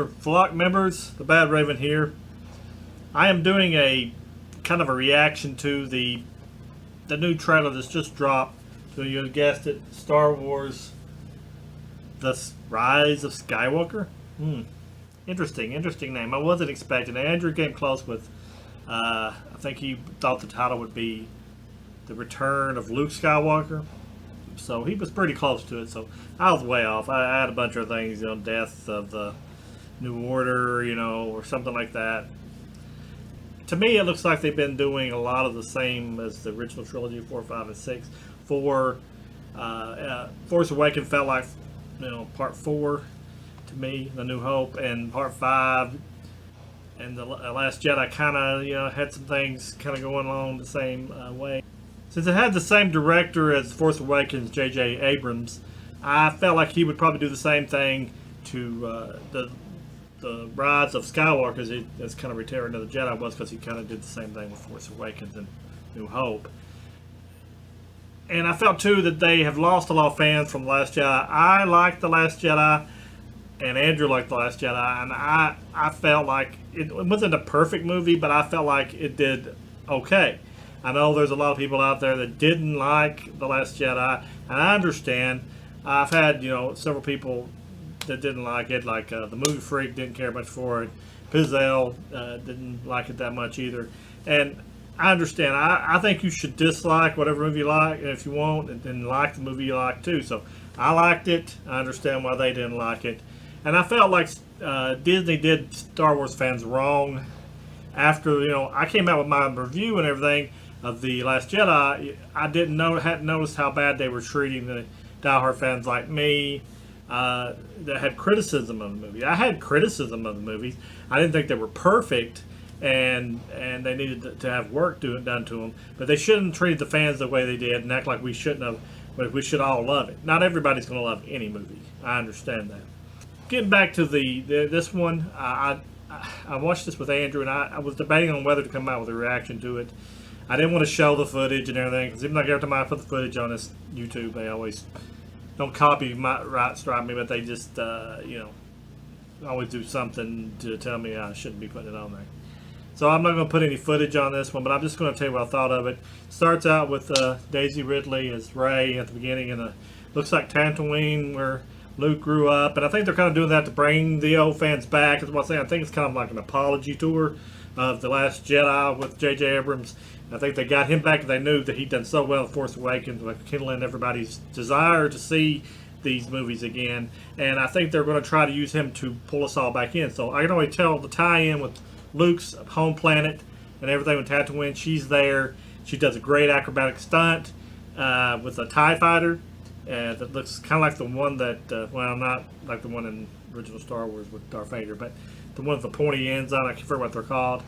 there, flock members. The Badraven here. I am doing a kind of a reaction to the new trailer that's just dropped. So you guessed it, Star Wars: The Rise of Skywalker. Interesting name. I wasn't expecting it. Andrew came close with. I think he thought the title would be The Return of Luke Skywalker. So he was pretty close to it. So I was way off. I had a bunch of things, Death of the New Order, or something like that. To me, it looks like they've been doing a lot of the same as the original trilogy, 4, 5, and 6. Force Awakens felt like, part 4 to me, The New Hope, and part 5 and the Last Jedi kind of, had some things kind of going along the same way. Since it had the same director as Force Awakens, J.J. Abrams, I felt like he would probably do the same thing to the Rise of Skywalker as kind of Return of the Jedi was, because he kind of did the same thing with Force Awakens and New Hope. And I felt too that they have lost a lot of fans from The Last Jedi. I liked The Last Jedi, and Andrew liked The Last Jedi, and I felt like it wasn't a perfect movie, but I felt like it did okay. I know there's a lot of people out there that didn't like The Last Jedi, and I understand. I've had, several people that didn't like it, like the Movie Freak didn't care much for it. Pizzelle didn't like it that much either. And I understand. I think you should dislike whatever movie you like, and if you want, and then like the movie you like too. So I liked it. I understand why they didn't like it. And I felt like Disney did Star Wars fans wrong. After, I came out with my review and everything of The Last Jedi, I hadn't noticed how bad they were treating the diehard fans like me that had criticism of the movie. I had criticism of the movies. I didn't think they were perfect, and they needed to have work done to them. But they shouldn't treat the fans the way they did and act like we shouldn't have. But we should all love it. Not everybody's going to love any movie. I understand that. Getting back to this one, I watched this with Andrew, and I was debating on whether to come out with a reaction to it. I didn't want to show the footage and everything, because even like every time I put the footage on this YouTube, they always don't copy my strike me, but they just always do something to tell me I shouldn't be putting it on there. So I'm not going to put any footage on this one, but I'm just going to tell you what I thought of it. Starts out with Daisy Ridley as Rey at the beginning, and looks like Tatooine where Luke grew up, and I think they're kind of doing that to bring the old fans back. That's what I'm saying. I think it's kind of like an apology tour of The Last Jedi with J.J. Abrams. I think they got him back because they knew that he'd done so well in Force Awakens, like kindling everybody's desire to see these movies again. And I think they're going to try to use him to pull us all back in. So I can only tell the tie-in with Luke's home planet and everything with Tatooine. She's there. She does a great acrobatic stunt with a TIE fighter that looks kind of like the one that, not like the one in original Star Wars with Darth Vader, but the one with the pointy ends on. I can't remember what they're called.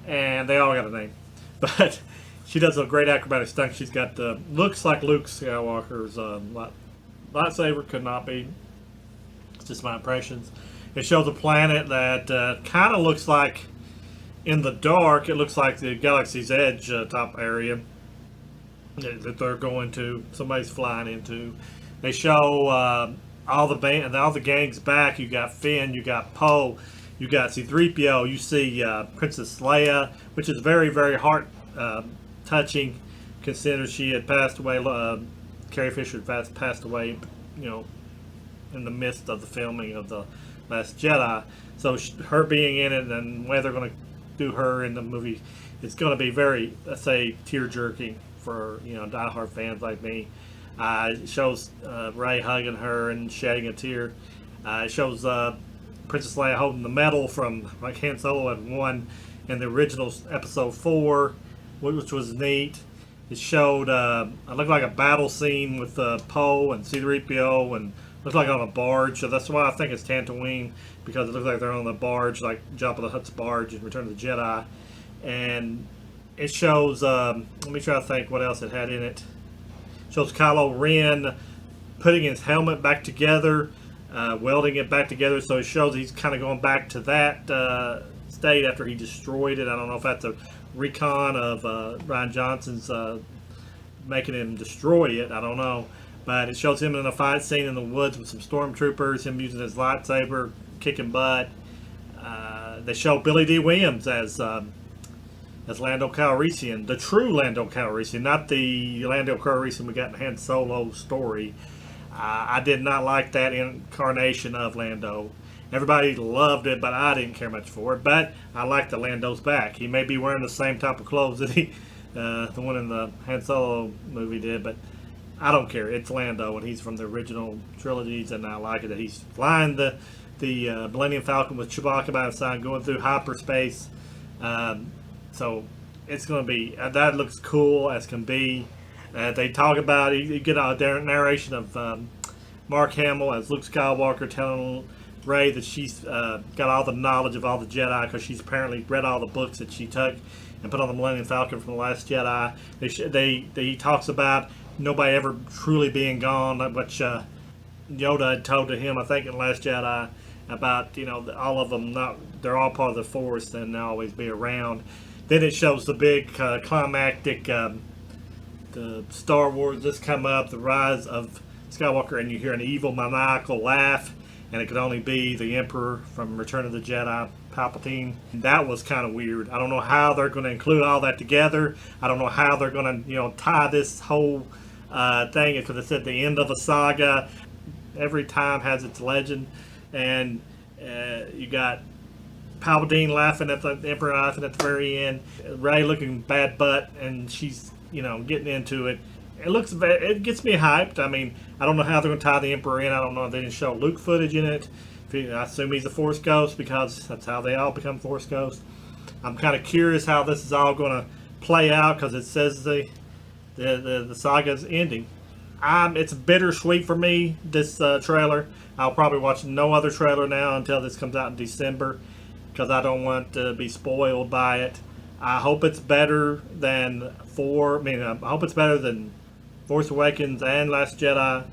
And they all got a name. But she does a great acrobatic stunt. She's got looks like Luke Skywalker's lightsaber. Could not be. It's just my impressions. It shows a planet that kind of looks like, in the dark, it looks like the Galaxy's Edge top area that they're going to. Somebody's flying into. They show all the gangs back. You got Finn. You got Poe. You got C-3PO, you see Princess Leia, which is very, very heart-touching, considering she had passed away. Carrie Fisher had passed away, in the midst of the filming of The Last Jedi. So her being in it and the way they're going to do her in the movie, it's going to be very, let's say, tear-jerking for, diehard fans like me. It shows Rey hugging her and shedding a tear. It shows Princess Leia holding the medal from like Han Solo had won in the original episode 4, which was neat. It showed it looked like a battle scene with Poe and C-3PO, and looked like on a barge. So that's why I think it's Tatooine, because it looks like they're on the barge, like Jabba the Hutt's barge in Return of the Jedi. And it shows, let me try to think what else it had in it. It shows Kylo Ren putting his helmet back together, welding it back together, so it shows he's kind of going back to that state after he destroyed it. I don't know if that's a recon of Rian Johnson's making him destroy it. I don't know. But it shows him in a fight scene in the woods with some stormtroopers, him using his lightsaber, kicking butt. they show Billy D. Williams as Lando Calrissian, the true Lando Calrissian, not the Lando Calrissian we got in Han Solo story. I did not like that incarnation of Lando. Everybody loved it, but I didn't care much for it. But I like that Lando's back. He may be wearing the same type of clothes that the one in the Han Solo movie did, but I don't care. It's Lando, and he's from the original trilogies, and I like it that he's flying the Millennium Falcon with Chewbacca by his side, going through hyperspace. So it's going to be that looks cool as can be. They talk about you get a narration of Mark Hamill as Luke Skywalker telling Rey that she's got all the knowledge of all the Jedi because she's apparently read all the books that she took and put on the Millennium Falcon from the Last Jedi. He talks about nobody ever truly being gone, which Yoda had told to him, I think, in the Last Jedi about all of them they're all part of the Force and they'll always be around. Then it shows the big climactic the Star Wars just come up, the Rise of Skywalker, and you hear an evil maniacal laugh, and it could only be the Emperor from Return of the Jedi, Palpatine. That was kind of weird. I don't know how they're going to include all that together. I don't know how they're going to tie this whole thing, because it's at the end of a saga. Every time has its legend, and you got Palpatine laughing at the Emperor laughing at the very end. Rey looking bad butt, and she's getting into it. It gets me hyped. I mean, I don't know how they're going to tie the Emperor in. I don't know if they didn't show Luke footage in it. I assume he's a Force ghost because that's how they all become Force ghosts. I'm kind of curious how this is all going to play out because it says the saga's ending. It's bittersweet for me, this trailer. I'll probably watch no other trailer now until this comes out in December because I don't want to be spoiled by it. I hope it's better than I hope it's better than Force Awakens and Last Jedi,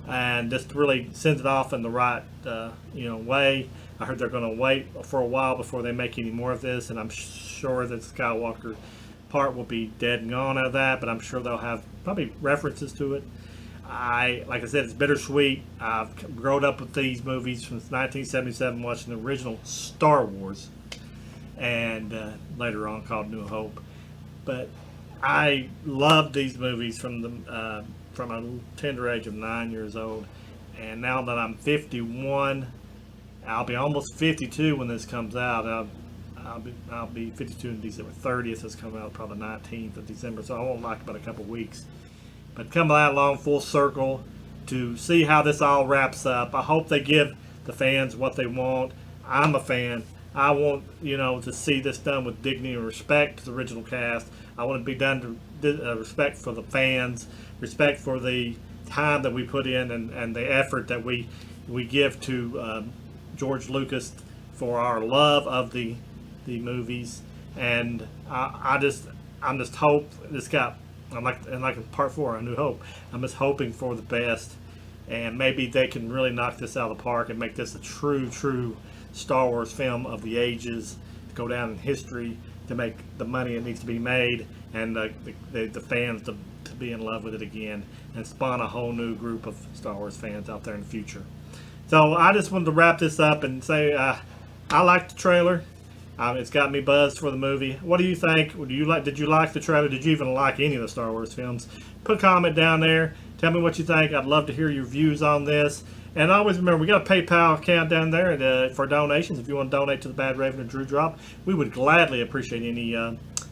and just really sends it off in the right way. I heard they're going to wait for a while before they make any more of this, and I'm sure that Skywalker part will be dead and gone out of that, but I'm sure they'll have probably references to it. Like I said, it's bittersweet. I've grown up with these movies since 1977, watching the original Star Wars, and later on called New Hope. But I loved these movies from a tender age of 9 years old, and now that I'm 51, I'll be almost 52 when this comes out. I'll be 52 on December 30th. It's coming out probably the 19th of December, so I won't like about a couple weeks. But come that long full circle to see how this all wraps up. I hope they give the fans what they want. I'm a fan. I want to see this done with dignity and respect to the original cast. I want it to be done to respect for the fans, respect for the time that we put in and the effort that we give to George Lucas for our love of the movies. And I'm just hope this got. Like in Part 4, A New Hope, I'm just hoping for the best, and maybe they can really knock this out of the park and make this a true Star Wars film of the ages, to go down in history, to make the money it needs to be made, and the fans to be in love with it again, and spawn a whole new group of Star Wars fans out there in the future. So I just wanted to wrap this up and say I liked the trailer. It's got me buzzed for the movie. What do you think? Did you like the trailer? Did you even like any of the Star Wars films? Put a comment down there. Tell me what you think. I'd love to hear your views on this. And always remember, we got a PayPal account down there for donations. If you want to donate to the Badraven or Drew Drop, we would gladly appreciate any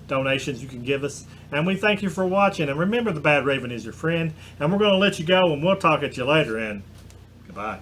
donations you can give us. And we thank you for watching. And remember, the Badraven is your friend. And we're going to let you go, and we'll talk at you later. And goodbye.